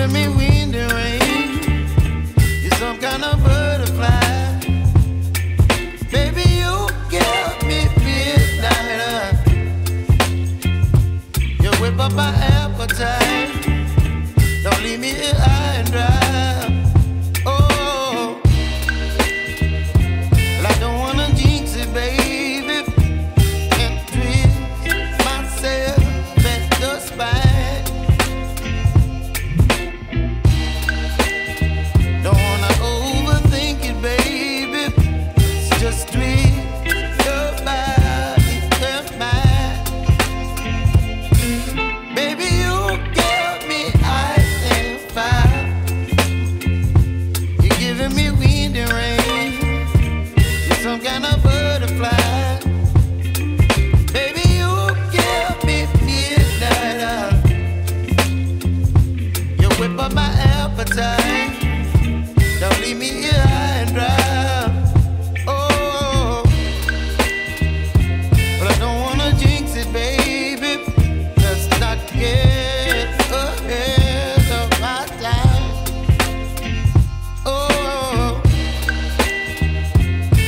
giving me wind and rain. You're some kind of butterfly. Baby, you give me midnight. You whip up my appetite. Don't leave me here high and dry. Oh, well, I don't wanna jinx it, baby, and twist myself at the spine. Don't wanna overthink it, baby. It's just twist your body and mine. Baby, you give me ice and fire. You're giving me wind and rain. You're some kind of butterfly. Baby, you give me midnight. You whip up my appetite. Don't leave me here high and dry. Oh, but I don't wanna jinx it, baby. Let's not get ahead of my time. Oh,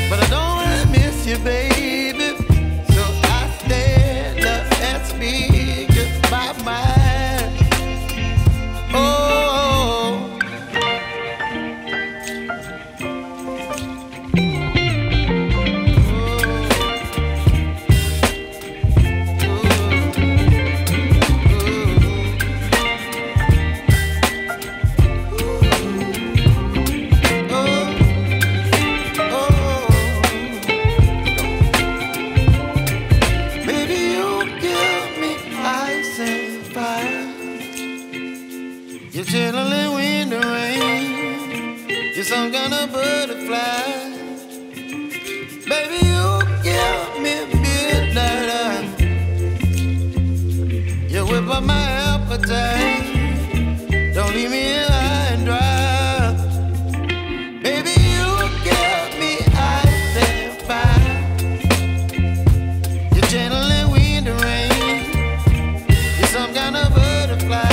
but I don't wanna miss you, baby. So I stand up and speak just my mind. Oh. You're chilling wind and rain. You're some kind of butterfly. Baby, you give me midnight. You whip up my appetite. Don't leave me here high and dry. Baby, you give me ice and fire. You're channeling wind and rain. You're some kind of butterfly.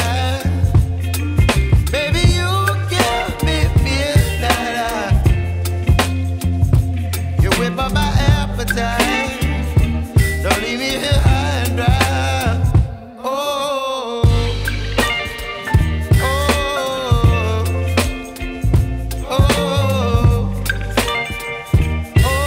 My appetite. Don't leave me here high and dry. Oh, oh, oh, oh,